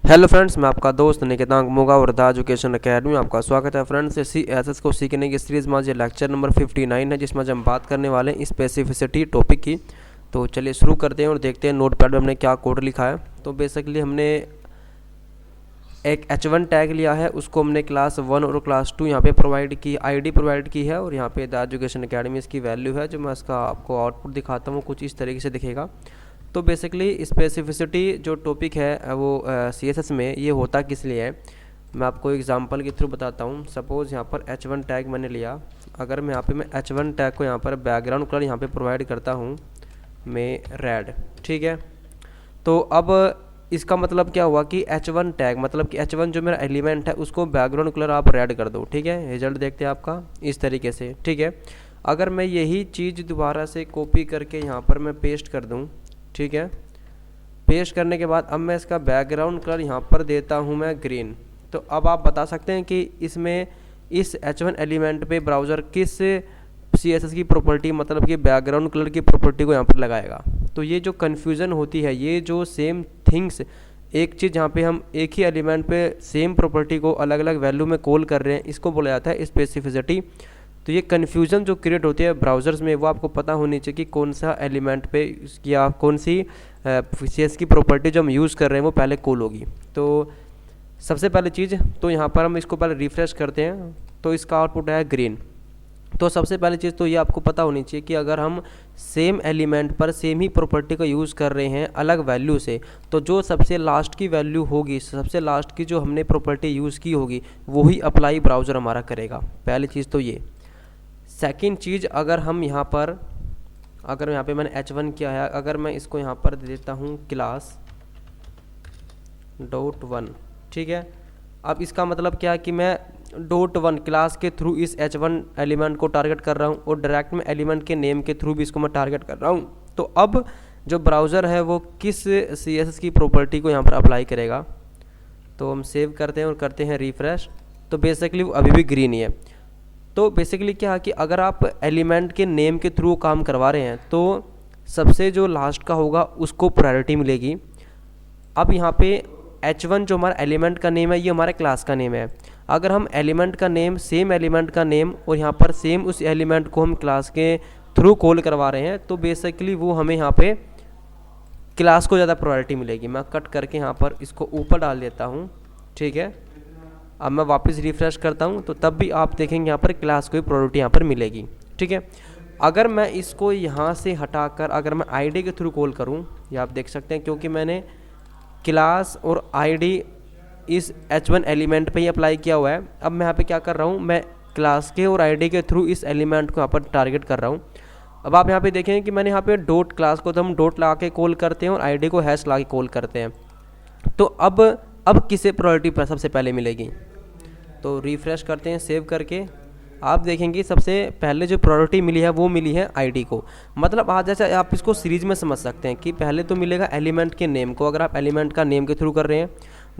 Hello friends, मैं आपका दोस्त निकेतांक मोगा वर्धा एजुकेशन अकेडमी में आपका स्वागत है। फ्रेंड्स, CSS को सीखने की सीरीज़ में आज ये लेक्चर नंबर 59 है, जिसमें आज हम बात करने वाले हैं स्पेसिफिसिटी टॉपिक की। तो चलिए शुरू करते हैं और देखते हैं नोटपैड में हमने क्या कोड लिखा है। तो बेसिकली हमने एक H1 टैग लिया है, उसको हमने क्लास 1 और क्लास 2 यहाँ पे प्रोवाइड की, आईडी प्रोवाइड की है, और यहाँ पे द एजुकेशन अकेडमी इसकी वैल्यू है। जो मैं इसका आपको आउटपुट दिखाता हूँ कुछ इस तरीके से दिखेगा। तो बेसिकली स्पेसिफिसिटी जो टॉपिक है वो CSS में ये होता किस लिए है, मैं आपको एग्जांपल के थ्रू बताता हूँ। सपोज़ यहाँ पर H1 टैग मैंने लिया, अगर मैं यहाँ पे मैं H1 टैग को यहाँ पर बैकग्राउंड कलर यहाँ पे प्रोवाइड करता हूँ मैं रेड, ठीक है। तो अब इसका मतलब क्या हुआ कि H1 टैग मतलब कि H1 जो मेरा एलिमेंट है उसको बैकग्राउंड कलर आप रेड कर दो, ठीक है। रिजल्ट देखते हैं आपका इस तरीके से, ठीक है। अगर मैं यही चीज़ दोबारा से कॉपी करके यहाँ पर मैं पेस्ट कर दूँ, ठीक है। पेस्ट करने के बाद अब मैं इसका बैकग्राउंड कलर यहाँ पर देता हूँ मैं ग्रीन। तो अब आप बता सकते हैं कि इसमें इस H1 एलिमेंट पे ब्राउज़र किस CSS की प्रॉपर्टी मतलब कि बैकग्राउंड कलर की प्रॉपर्टी को यहाँ पर लगाएगा। तो ये जो कन्फ्यूज़न होती है, ये जो सेम थिंग्स एक चीज़ जहाँ पे हम एक ही एलिमेंट पे सेम प्रॉपर्टी को अलग अलग वैल्यू में कॉल कर रहे हैं, इसको बोला जाता है स्पेसिफिसिटी। तो ये कन्फ्यूज़न जो क्रिएट होती है ब्राउज़र्स में, वो आपको पता होनी चाहिए कि कौन सा एलिमेंट पे या कौन सी CSS की प्रॉपर्टी जो हम यूज़ कर रहे हैं वो पहले कॉल होगी। तो सबसे पहले चीज़ तो यहाँ पर हम इसको पहले रिफ्रेश करते हैं, तो इसका आउटपुट है ग्रीन। तो सबसे पहली चीज़ तो ये आपको पता होनी चाहिए कि अगर हम सेम एलिमेंट पर सेम ही प्रॉपर्टी का यूज़ कर रहे हैं अलग वैल्यू से, तो जो सबसे लास्ट की वैल्यू होगी, सबसे लास्ट की जो हमने प्रॉपर्टी यूज़ की होगी, वही अप्लाई ब्राउज़र हमारा करेगा। पहली चीज़ तो ये। सेकंड चीज़, अगर हम यहाँ पर अगर यहाँ पे मैंने H1 किया है, अगर मैं इसको यहाँ पर दे देता हूँ क्लास .1, ठीक है। अब इसका मतलब क्या है कि मैं .1 क्लास के थ्रू इस H1 एलिमेंट को टारगेट कर रहा हूँ और डायरेक्ट में एलिमेंट के नेम के थ्रू भी इसको मैं टारगेट कर रहा हूँ। तो अब जो ब्राउज़र है वो किस CSS की प्रॉपर्टी को यहाँ पर अप्लाई करेगा। तो हम सेव करते हैं और करते हैं रिफ्रेश। तो बेसिकली वो अभी भी ग्रीन ही है। तो बेसिकली क्या है कि अगर आप एलिमेंट के नेम के थ्रू काम करवा रहे हैं तो सबसे जो लास्ट का होगा उसको प्रायोरिटी मिलेगी। अब यहाँ पे H1 जो हमारा एलिमेंट का नेम है, ये हमारे क्लास का नेम है। अगर हम एलिमेंट का नेम, सेम एलिमेंट का नेम और यहाँ पर सेम उस एलिमेंट को हम क्लास के थ्रू कॉल करवा रहे हैं, तो बेसिकली वो हमें यहाँ पे क्लास को ज़्यादा प्रायोरिटी मिलेगी। मैं कट करके यहाँ पर इसको ऊपर डाल देता हूँ, ठीक है। अब मैं वापस रिफ्रेश करता हूँ तो तब भी आप देखेंगे यहाँ पर क्लास को ही प्रायोरिटी यहाँ पर मिलेगी, ठीक है। अगर मैं इसको यहाँ से हटाकर अगर मैं आईडी के थ्रू कॉल करूँ, ये आप देख सकते हैं क्योंकि मैंने क्लास और आईडी इस H1 एलिमेंट पे ही अप्लाई किया हुआ है। अब मैं यहाँ पे क्या कर रहा हूँ, मैं क्लास के और आईडी के थ्रू इस एलिमेंट को यहाँ पर टारगेट कर रहा हूँ। अब आप यहाँ पे देखेंगे कि मैंने यहाँ पे डॉट, क्लास को तो हम डॉट लगा के कॉल करते हैं और आईडी को हैश लगा के कॉल करते हैं। तो अब किसे प्रायोरिटी पर सबसे पहले मिलेगी। तो रिफ्रेश करते हैं सेव करके, आप देखेंगे सबसे पहले जो प्रायोरिटी मिली है वो मिली है आईडी को। मतलब आज जैसे आप इसको सीरीज़ में समझ सकते हैं कि पहले तो मिलेगा एलिमेंट के नेम को, अगर आप एलिमेंट का नेम के थ्रू कर रहे हैं।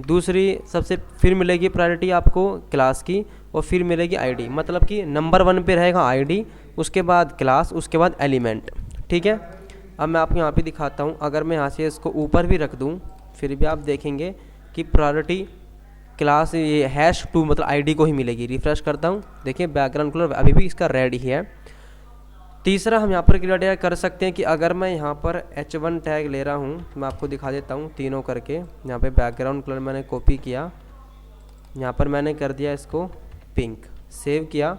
दूसरी सबसे फिर मिलेगी प्रायोरिटी आपको क्लास की, और फिर मिलेगी आईडी। मतलब कि नंबर 1 पे रहेगा आईडी, उसके बाद क्लास, उसके बाद एलिमेंट, ठीक है। अब मैं आपको यहाँ पे दिखाता हूँ, अगर मैं यहाँ से इसको ऊपर भी रख दूँ फिर भी आप देखेंगे कि प्रायोरिटी क्लास ये #2 मतलब आईडी को ही मिलेगी। रिफ्रेश करता हूँ, देखिए बैकग्राउंड कलर अभी भी इसका रेड ही है। तीसरा हम यहाँ पर क्राइटेरिया कर सकते हैं कि अगर मैं यहाँ पर H1 टैग ले रहा हूँ, मैं आपको दिखा देता हूँ तीनों करके। यहाँ पे बैकग्राउंड कलर मैंने कॉपी किया, यहाँ पर मैंने कर दिया इसको पिंक, सेव किया।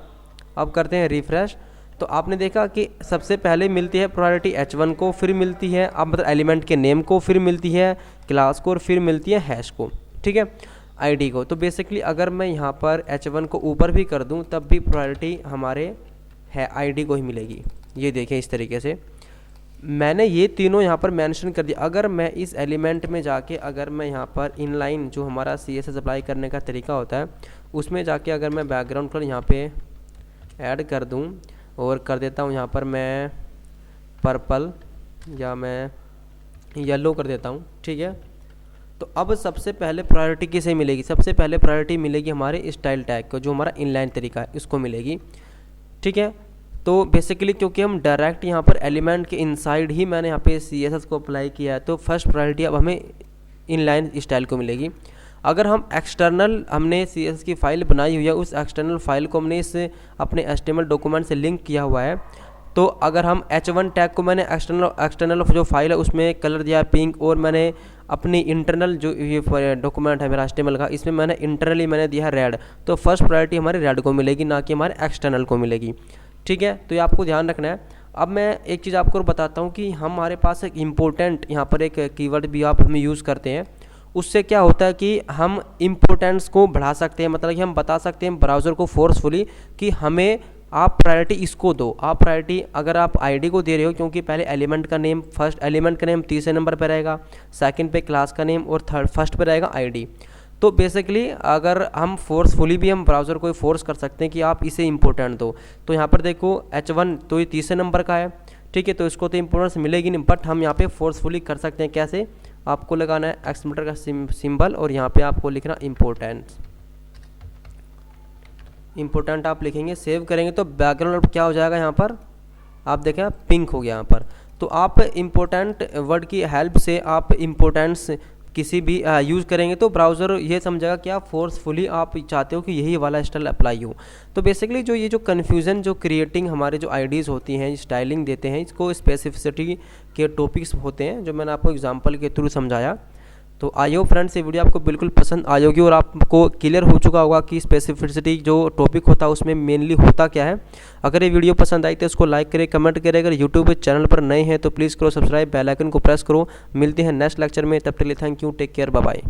अब करते हैं रिफ्रेश। तो आपने देखा कि सबसे पहले मिलती है प्रायोरिटी H1 को, फिर मिलती है अब मतलब एलिमेंट के नेम को, फिर मिलती है क्लास को, और फिर मिलती है हैश को, ठीक है, आईडी को। तो बेसिकली अगर मैं यहाँ पर H1 को ऊपर भी कर दूँ तब भी प्रायोरिटी हमारे है आईडी को ही मिलेगी। ये देखें इस तरीके से मैंने ये तीनों यहाँ पर मेंशन कर दिया। अगर मैं इस एलिमेंट में जाके अगर मैं यहाँ पर इनलाइन जो हमारा CSS अप्लाई करने का तरीका होता है उसमें जाके अगर मैं बैकग्राउंड कलर यहाँ पे ऐड कर दूँ और कर देता हूँ यहाँ पर मैं पर्पल या मैं येलो कर देता हूँ, ठीक है। तो अब सबसे पहले प्रायोरिटी किसे मिलेगी, सबसे पहले प्रायोरिटी मिलेगी हमारे स्टाइल टैग को, जो हमारा इनलाइन तरीका है इसको मिलेगी, ठीक है। तो बेसिकली क्योंकि हम डायरेक्ट यहाँ पर एलिमेंट के इनसाइड ही मैंने यहाँ पे CSS को अप्लाई किया है, तो फर्स्ट प्रायोरिटी अब हमें इनलाइन स्टाइल को मिलेगी। अगर हम एक्सटर्नल हमने CSS की फ़ाइल बनाई हुई है, उस एक्सटर्नल फाइल को हमने इस अपने HTML डॉक्यूमेंट से लिंक किया हुआ है, तो अगर हम H1 टैग को मैंने एक्सटर्नल जो फाइल है उसमें कलर दिया है पिंक, और मैंने अपनी इंटरनल जो ये डॉक्यूमेंट है मेरा HTML का, इसमें मैंने इंटरनली मैंने दिया है रेड, तो फर्स्ट प्रायोरिटी हमारे रेड को मिलेगी, ना कि हमारे एक्सटर्नल को मिलेगी। ठीक है, तो ये आपको ध्यान रखना है। अब मैं एक चीज़ आपको बताता हूँ कि हमारे पास एक इम्पोर्टेंट यहाँ पर एक कीवर्ड भी आप हमें यूज़ करते हैं, उससे क्या होता है कि हम इम्पोर्टेंस को बढ़ा सकते हैं, मतलब कि हम बता सकते हैं ब्राउज़र को फोर्सफुली कि हमें आप प्रायोरिटी इसको दो। आप प्रायोरिटी अगर आप आईडी को दे रहे हो, क्योंकि पहले एलिमेंट का नेम, फर्स्ट एलिमेंट का नेम तीसरे नंबर पर रहेगा, सेकंड पे क्लास का नेम और थर्ड फर्स्ट पे रहेगा आईडी। तो बेसिकली अगर हम फोर्सफुली भी हम ब्राउज़र को फोर्स कर सकते हैं कि आप इसे इंपॉर्टेंट दो। तो यहाँ पर देखो H1 तो ये तीसरे नंबर का है, ठीक है, तो इसको तो इंपॉर्टेंस मिलेगी नहीं, बट हम यहाँ पे फोर्सफुली कर सकते हैं। कैसे? आपको लगाना है एक्सक्लेमेटर का सिंबल और यहाँ पे आपको लिखना इम्पोर्टेंट आप लिखेंगे, सेव करेंगे तो बैकग्राउंड क्या हो जाएगा, यहाँ पर आप देखें पिंक हो गया यहाँ पर। तो आप इम्पोर्टेंट वर्ड की हेल्प से आप इम्पोर्टेंस किसी भी यूज़ करेंगे तो ब्राउज़र ये समझेगा कि आप फोर्सफुली आप चाहते हो कि यही वाला स्टाइल अप्लाई हो। तो बेसिकली जो ये जो कन्फ्यूज़न जो क्रिएटिंग हमारे जो आईडीज़ होती हैं, स्टाइलिंग देते हैं, इसको स्पेसिफिसिटी के टॉपिक्स होते हैं जो मैंने आपको एग्जांपल के थ्रू समझाया। तो आई होप फ्रेंड्स ये वीडियो आपको बिल्कुल पसंद आई होगी और आपको क्लियर हो चुका होगा कि स्पेसिफिसिटी जो टॉपिक होता है उसमें मेनली होता क्या है। अगर ये वीडियो पसंद आई तो इसको लाइक करें, कमेंट करें। अगर यूट्यूब चैनल पर नए हैं तो प्लीज़ करो सब्सक्राइब, बेल आइकन को प्रेस करो। मिलते हैं नेक्स्ट लेक्चर में, तब तक के लिए thank you, take care, bye bye.